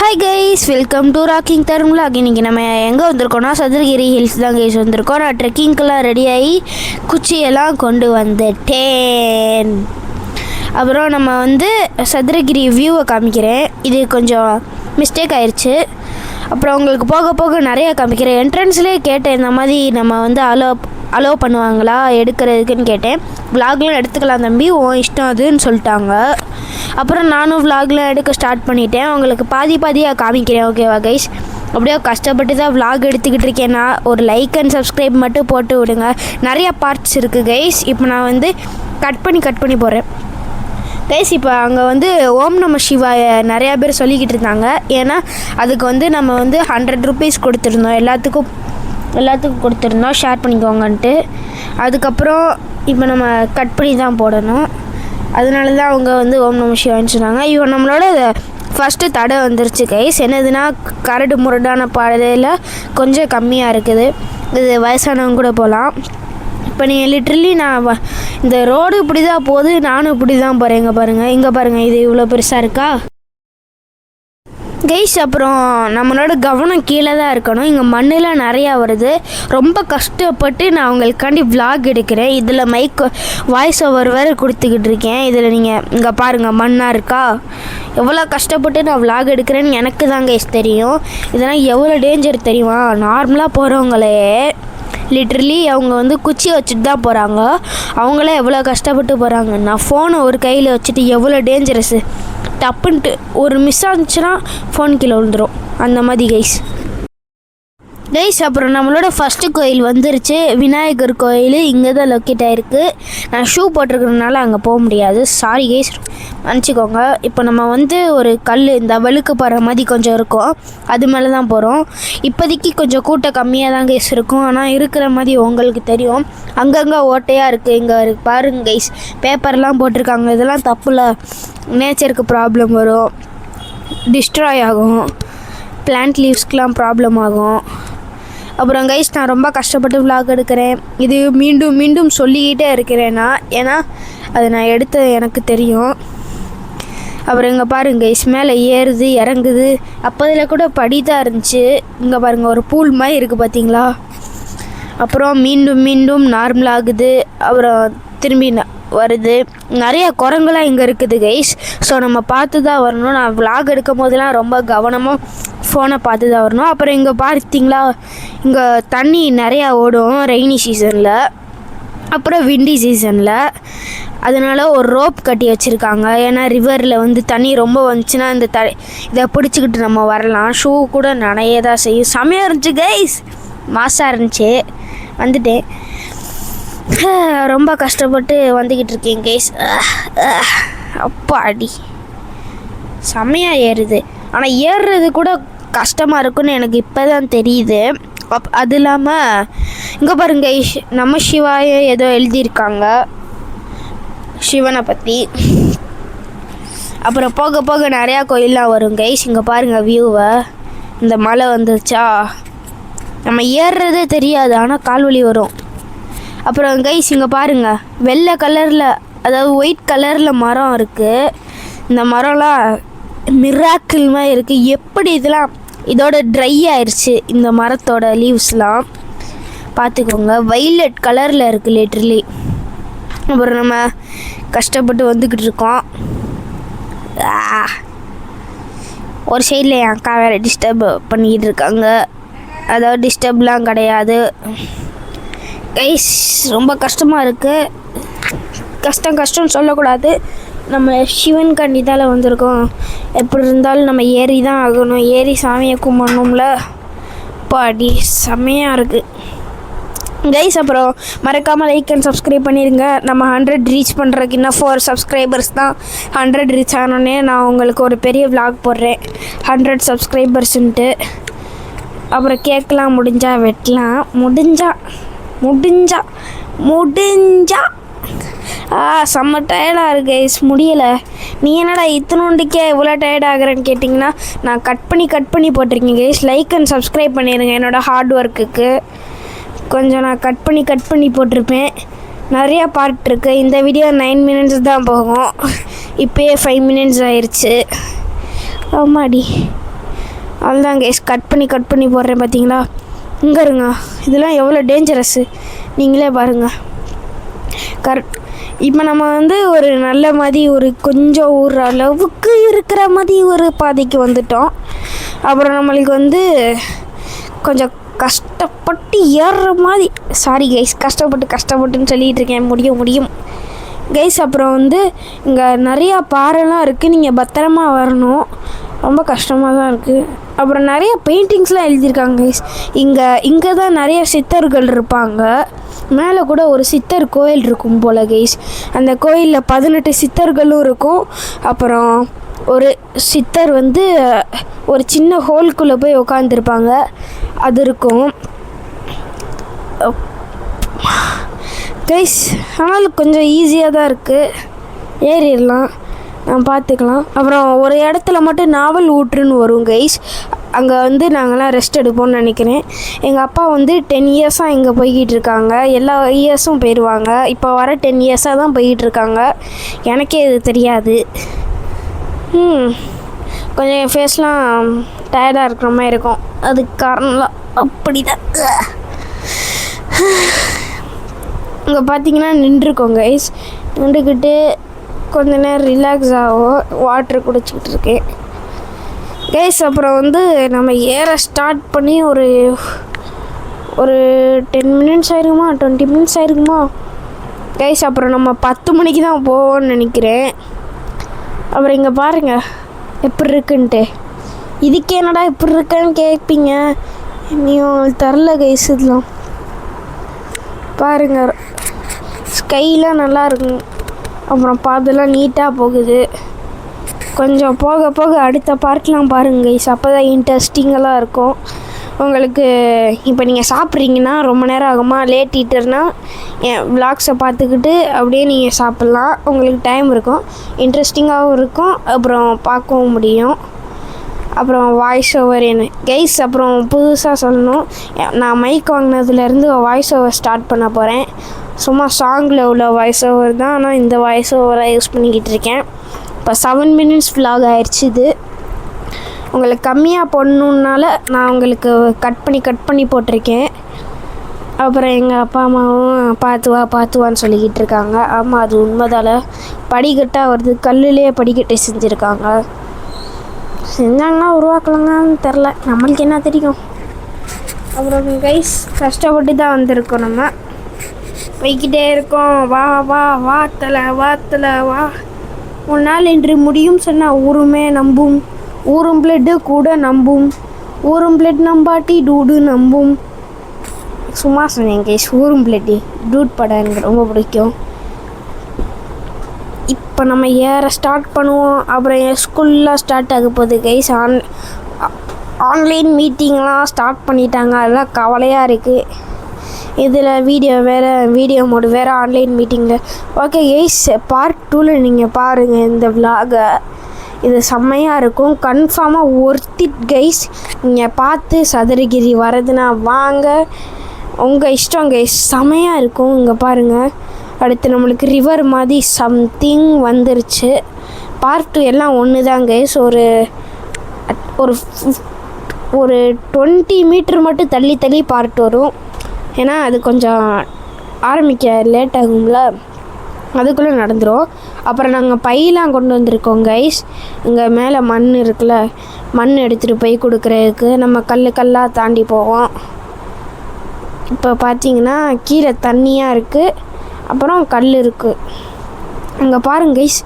Hi guys, welcome to rocking Tarun vlog. இன்றைக்கி நம்ம எங்கே வந்திருக்கோன்னா சதுரகிரி ஹில்ஸ் தான் கைஸ் வந்திருக்கோம். நான் ட்ரெக்கிங்க்கெலாம் ரெடியாகி குச்சியெல்லாம் கொண்டு வந்துட்டேன். அப்புறம் நம்ம சதுரகிரி வியூவை காமிக்கிறேன். இது கொஞ்சம் மிஸ்டேக் ஆயிடுச்சு. அப்புறம் உங்களுக்கு போக போக நிறையா காமிக்கிறேன். என்ட்ரன்ஸ்லேயே கேட்டேன், இந்த மாதிரி நம்ம அலோவ் பண்ணுவாங்களா எடுக்கிறதுக்குன்னு கேட்டேன். விலாக்லாம் எடுத்துக்கலாம் தம்பி, உன் இஷ்டம் அதுன்னு சொல்லிட்டாங்க. அப்புறம் நானும் விலாக்லாம் எடுக்க ஸ்டார்ட் பண்ணிட்டேன். உங்களுக்கு பாதியாக காமிக்கிறேன், ஓகேவா கைஸ்? அப்படியே கஷ்டப்பட்டு தான் விலாக் எடுத்துக்கிட்டு இருக்கேன்னா ஒரு லைக் அண்ட் சப்ஸ்கிரைப் மட்டும் போட்டு விடுங்க. நிறையா பார்ட்ஸ் இருக்குது கைஸ். இப்போ நான் கட் பண்ணி போடுறேன் கைஸ். இப்போ அங்கே ஓம் நம சிவாய நிறையா பேர் சொல்லிக்கிட்டு இருந்தாங்க. ஏன்னா அதுக்கு நம்ம 100 rupees கொடுத்துருந்தோம். எல்லாத்துக்கும் கொடுத்துருந்தோம், ஷேர் பண்ணிக்கோங்கன்ட்டு. அதுக்கப்புறம் இப்போ நம்ம கட் பண்ணி தான் போடணும். அதனால தான் அவங்க ஓம் நம சிவான்னு சொன்னாங்க. இவன் நம்மளோட ஃபஸ்ட்டு தடை வந்துருச்சு கைஸ். என்னதுன்னா கரடு முரடான பாதையில் கொஞ்சம் கம்மியாக இருக்குது. இது வயசானவங்க கூட போகலாம். இப்போ நீங்கள் லிட்ரலி நான் இந்த ரோடு இப்படி தான் போகுது, நானும் இப்படி தான் போகிறேன். இங்கே பாருங்கள் இது இவ்வளோ பெருசாக இருக்கா கைஸ். அப்புறம் நம்மளோட கவனம் கீழே தான் இருக்கணும். இங்கே மண்ணெலாம் நிறையா வருது. ரொம்ப கஷ்டப்பட்டு நான் அவங்களுக்காண்டி விலாக் எடுக்கிறேன். இதில் வாய்ஸ் ஓவர் வேறு கொடுத்துக்கிட்டு இருக்கேன். இதில் நீங்கள் இங்கே பாருங்கள் மண்ணாக இருக்கா. எவ்வளோ கஷ்டப்பட்டு நான் விலாக் எடுக்கிறேன்னு எனக்கு தான் கைஸ் தெரியும். இதெல்லாம் எவ்வளோ டேஞ்சர் தெரியுமா? நார்மலாக போகிறவங்களே லிட்ரலி அவங்க குச்சி வச்சுட்டு தான் போகிறாங்க. அவங்களே எவ்வளோ கஷ்டப்பட்டு போகிறாங்க. நான் ஃபோனை ஒரு கையில் வச்சுட்டு எவ்வளோ டேஞ்சரஸு. டப்புன்ட்டு ஒரு மிஸ் ஆச்சுன்னா ஃபோன் கீழே விழுந்துடும். அந்த மாதிரி கைஸ். அப்புறம் நம்மளோட ஃபஸ்ட்டு கோயில் வந்துருச்சு. விநாயகர் கோயில் இங்கே தான் லொக்கேட் ஆகிருக்கு. நான் ஷூ போட்டிருக்கிறதுனால அங்கே போக முடியாது, சாரி கைஸ், மன்னிச்சிக்கோங்க. இப்போ நம்ம ஒரு கல் இந்த வழுக்கு போகிற மாதிரி கொஞ்சம் இருக்கும், அது மேலே தான் போகிறோம். இப்போதைக்கு கொஞ்சம் கூட்டம் கம்மியாக தான் கைஸ் இருக்கும். ஆனால் இருக்கிற மாதிரி உங்களுக்கு தெரியும், அங்கங்கே ஓட்டையாக இருக்குது. இங்கே பாருங்க கைஸ், பேப்பர்லாம் போட்டிருக்காங்க. இதெல்லாம் தப்புல, நேச்சருக்கு ப்ராப்ளம் வரும், டிஸ்ட்ராய் ஆகும், பிளான்ட் லீவ்ஸ்க்கெலாம் ப்ராப்ளம் ஆகும். அப்புறம் கைஸ், நான் ரொம்ப கஷ்டப்பட்டு விலாக் எடுக்கிறேன். இது மீண்டும் மீண்டும் சொல்லிக்கிட்டே இருக்கிறேன்னா, ஏன்னா அது நான் எடுத்த எனக்கு தெரியும். அப்புறம் இங்கே பாருங்க கைஸ், மேலே ஏறுது இறங்குது. அப்போ இதில் கூட படி தான் இருந்துச்சு. இங்கே பாருங்கள் ஒரு பூல் மாதிரி இருக்குது பார்த்தீங்களா. அப்புறம் மீண்டும் மீண்டும் நார்மல் ஆகுது. அப்புறம் திரும்பி வருது. நிறைய குரங்குலாம் இங்கே இருக்குது கைஸ். ஸோ நம்ம பார்த்து தான் வரணும். நான் விலாக் எடுக்கும் போதெல்லாம் ரொம்ப கவனமாக ஃபோனை பார்த்து தான் வரணும். அப்புறம் இங்கே பார்த்தீங்களா, இங்கே தண்ணி நிறையா ஓடும் ரெய்னி சீசனில், அப்புறம் விண்டி சீசனில். அதனால் ஒரு ரோப் கட்டி வச்சுருக்காங்க. ஏன்னா ரிவரில் தண்ணி ரொம்ப வந்துச்சுன்னா இதை பிடிச்சிக்கிட்டு நம்ம வரலாம். ஷூ கூட நனைய தான் செய்யும். செமையாக இருந்துச்சு கைஸ், மாசாக இருந்துச்சு. வந்துட்டேன். ரொம்ப கஷ்டப்பட்டு வந்துக்கிட்டு இருக்கேன் கைஸ். அப்பா அடி செம்மையாக ஏறுது. ஆனால் ஏறுறது கூட கஷ்டமாக இருக்குன்னு எனக்கு இப்போ தான் தெரியுது. அது இல்லாமல் இங்கே பாருங்க, நம்ம சிவாய ஏதோ எழுதியிருக்காங்க சிவனை பற்றி. அப்புறம் போக போக நிறையா கோயிலெலாம் வரும் கைஸ். இங்கே பாருங்கள் வியூவை. இந்த மலை வந்துருச்சா, நம்ம ஏறுறதே தெரியாது, ஆனால் கால்வலி வரும். அப்புறம் கைஸ் இங்கே பாருங்கள், வெள்ளை கலரில், அதாவது ஒயிட் கலரில் மரம் இருக்குது. இந்த மரம்லாம் மிராக்கிள் மாதிரி இருக்குது. எப்படி இதோட ட்ரை ஆயிடுச்சு இந்த மரத்தோட லீவ்ஸ்லாம் பார்த்துக்கோங்க. வைலட் கலரில் இருக்குது லிட்ரலி. அப்புறம் நம்ம கஷ்டப்பட்டு வந்துக்கிட்டு இருக்கோம். ஒரு சைடில் என் அக்கா வேறு டிஸ்டர்ப் பண்ணிக்கிட்டு இருக்காங்க. அதாவது டிஸ்டர்ப்லாம் கிடையாது கைஸ். ரொம்ப கஷ்டமாக இருக்குது. கஷ்டம்னு சொல்லக்கூடாது. நம்ம சிவன் கண்டிதால் வந்திருக்கோம். எப்படி இருந்தாலும் நம்ம ஏறி தான் ஆகணும். ஏறி சாமியை கும்பிடணும்ல. பாடி செம்மையாக இருக்குது கைஸ். அப்புறம் மறக்காமல் லைக் அண்ட் சப்ஸ்கிரைப் பண்ணிடுங்க. நம்ம 100 ரீச் பண்ணுறதுக்கு இன்னும் 4 சப்ஸ்கிரைபர்ஸ் தான். 100 ரீச் ஆனோடனே நான் உங்களுக்கு ஒரு பெரிய விலாக் போடுறேன், 100 சப்ஸ்கிரைபர்ஸ்ன்ட்டு. அப்புறம் கேட்கலாம், முடிஞ்சால் வெட்டலாம், முடிஞ்சா செம்ம டயர்டாக இருக்கு கைஸ், முடியலை. நீ என்னடா இத்தனோண்டுக்கே இவ்வளோ டயர்ட் ஆகிறேன்னு கேட்டிங்கன்னா, நான் கட் பண்ணி போட்டிருக்கேன் கைஸ். லைக் அண்ட் சப்ஸ்கிரைப் பண்ணிடுங்க என்னோடய ஹார்ட் ஒர்க்குக்கு. கொஞ்சம் நான் கட் பண்ணி போட்டிருப்பேன். நிறையா பார்ட் இருக்குது. இந்த வீடியோ 9 minutes தான் போகும். இப்போயே 5 minutes ஆயிடுச்சு. ஆமாடி. அவ்வளோதான் கைஸ், கட் பண்ணி போடுறேன் பார்த்தீங்களா. இங்கே இருங்க, இதெல்லாம் எவ்வளோ டேஞ்சரஸ்ஸு நீங்களே பாருங்கள். கரெக்ட். இப்போ நம்ம வந்து ஒரு நல்ல மாதிரி ஒரு கொஞ்சம் ஒரு அளவுக்கு இருக்கிற மாதிரி ஒரு பாதைக்கு வந்துட்டோம். அப்புறம் நம்மளுக்கு வந்து கொஞ்சம் கஷ்டப்பட்டு ஏறுற மாதிரி, சாரி கைஸ், கஷ்டப்பட்டுன்னு சொல்லிகிட்டு இருக்கேன். முடியும் கைஸ். அப்புறம் வந்து இங்கே நிறையா பாறைலாம் இருக்குது, நீங்கள் பத்திரமா வரணும். ரொம்ப கஷ்டமாக தான் இருக்குது. அப்புறம் நிறைய பெயிண்டிங்ஸ்லாம் எழுதியிருக்காங்க கைஸ். இங்கே தான் நிறைய சித்தர்கள் இருப்பாங்க. மேலே கூட ஒரு சித்தர் கோயில் இருக்கும் போல் கைஸ். அந்த கோயிலில் 18 சித்தர்களும் இருக்கும். அப்புறம் ஒரு சித்தர் வந்து ஒரு சின்ன ஹோல்குள்ளே போய் உட்காந்துருப்பாங்க, அது இருக்கும் கைஸ். ஆனாலும் கொஞ்சம் ஈஸியாக தான் இருக்குது, ஏறிடலாம், நான் பார்த்துக்கலாம். அப்புறம் ஒரு இடத்துல மட்டும் நாவல் ஊற்றுன்னு வரும் கைஸ். அங்கே வந்து நாங்கள்லாம் ரெஸ்ட் எடுப்போம்னு நினைக்கிறேன். எங்கள் அப்பா வந்து 10 இயர்ஸாக இங்கே போய்கிட்டு இருக்காங்க. எல்லா இயர்ஸும் போயிடுவாங்க. இப்போ வர 10 இயர்ஸாக தான் போய்கிட்டு இருக்காங்க. எனக்கே இது தெரியாது. கொஞ்சம் என் ஃபேஸ்லாம் டயர்டாக இருக்கிற மாதிரி இருக்கும். அதுக்கு காரணம்லாம் அப்படி தான். இங்கே பார்த்தீங்கன்னா நின்றுருக்கோம் கைஸ். நின்றுக்கிட்டு கொஞ்ச நேரம் ரிலாக்ஸ் ஆகும், வாட்டர் குடிச்சிக்கிட்டு இருக்கேன் கைஸ். அப்புறம் வந்து நம்ம ஏற ஸ்டார்ட் பண்ணி ஒரு 10 மினிட்ஸ் ஆயிருக்குமா, 20 மினிட்ஸ் ஆயிருக்குமா கைஸ். அப்புறம் நம்ம 10 மணிக்கு தான் போவோம்னு நினைக்கிறேன். அப்புறம் இங்கே பாருங்கள் எப்படி இருக்குன்ட்டு. இதுக்கு என்னடா இப்படி இருக்குன்னு கேட்பீங்க, நீ தரல கைஸ். இதெல்லாம் பாருங்கள், ஸ்கைலாம் நல்லா இருக்கும். அப்புறம் பாதெல்லாம் நீட்டாக போகுது. கொஞ்சம் போக போக அடுத்த பார்ட்லாம் பாருங்க கைஸ், அப்போ தான் இன்ட்ரெஸ்டிங்கெல்லாம் இருக்கும் உங்களுக்கு. இப்போ நீங்கள் சாப்பிட்றீங்கன்னா ரொம்ப நேரம் ஆகுமா, லேட் ஈட்டர்னால் என் விளாக்ஸை பார்த்துக்கிட்டு அப்படியே நீங்கள் சாப்பிட்லாம். உங்களுக்கு டைம் இருக்கும், இன்ட்ரெஸ்டிங்காகவும் இருக்கும், அப்புறம் பார்க்கவும் முடியும். அப்புறம் வாய்ஸ் ஓவர் என்ன கைஸ். அப்புறம் புதுசாக சொல்லணும், நான் மைக் வாங்கினதுலேருந்து வாய்ஸ் ஓவர் ஸ்டார்ட் பண்ண போகிறேன். சும்மா சாங்கில் உள்ள வாய்ஸ் ஓவர் தான், ஆனால் இந்த வாய்ஸ் ஓவராக யூஸ் பண்ணிக்கிட்டு இருக்கேன். இப்போ 7 மினிட்ஸ் vlog ஆயிடுச்சு. இது உங்களுக்கு கம்மியாக போடணுன்னால நான் உங்களுக்கு கட் பண்ணி போட்டிருக்கேன். அப்புறம் எங்கள் அப்பா அம்மாவும் பார்த்துவான்னு சொல்லிக்கிட்டு இருக்காங்க. ஆமாம், அது உண்மைதால. படிக்கட்டாக வருது, கல்லுலேயே படிக்கட்டை செஞ்சாங்கன்னா உருவாக்கலாங்கன்னு தெரில, நம்மளுக்கு என்ன தெரியும். அப்புறம் கைஸ், கஷ்டப்பட்டு தான் வந்திருக்கோம். நம்ம போய்கிட்டே இருக்கோம். வா தலை வா. உன்னால் என்று முடியும் சொன்னால் ஊருமே நம்பும், ஊரும் பிளட்டு கூட நம்பும், ஊரும் பிளட் நம்பாட்டி டூடு நம்பும். சும்மா சொன்னேன் கைஸ், ஊரும் பிளட்டு டூட் படம் எனக்கு ரொம்ப பிடிக்கும். இப்போ நம்ம ஏற ஸ்டார்ட் பண்ணுவோம். அப்புறம் என் ஸ்கூல்லாம் ஸ்டார்ட் ஆக போகுது கைஸ். ஆன்லைன் மீட்டிங்லாம் ஸ்டார்ட் பண்ணிட்டாங்க, அதெல்லாம் கவலையாக இருக்குது. இதில் வீடியோ மோடு வேறு ஆன்லைன் மீட்டிங்கில். ஓகே கைஸ், பார்ட் 2ல் நீங்கள் பாருங்கள் இந்த விலாகை. இது செம்மையாக இருக்கும், கன்ஃபார்மாக ஒர்த் இட் கைஸ். நீங்கள் பார்த்து சதுரகிரி வரதுன்னா வாங்க, உங்கள் இஷ்டம் கைஸ், செம்மையாக இருக்கும். இங்கே பாருங்கள், அடுத்து நம்மளுக்கு ரிவர் மாதிரி சம்திங் வந்துருச்சு. பார்ட் 2 எல்லாம் ஒன்று தான் கைஸ். ஒரு 20 மீட்டர் மட்டும் தள்ளி பார்ட் வரும். ஏன்னா அது கொஞ்சம் ஆரம்பிக்க லேட் ஆகும்ல, அதுக்குள்ளே நடந்துடும். அப்புறம் நாங்கள் பையெலாம் கொண்டு வந்திருக்கோம் கைஸ். இங்கே மேலே மண் இருக்குல்ல, மண் எடுத்துகிட்டு போய் கொடுக்குறதுக்கு நம்ம கல்லாக தாண்டி போவோம். இப்போ பார்த்தீங்கன்னா கீழே தண்ணியாக இருக்குது, அப்புறம் கல் இருக்குது. அங்கே பாருங்க கைஸ்,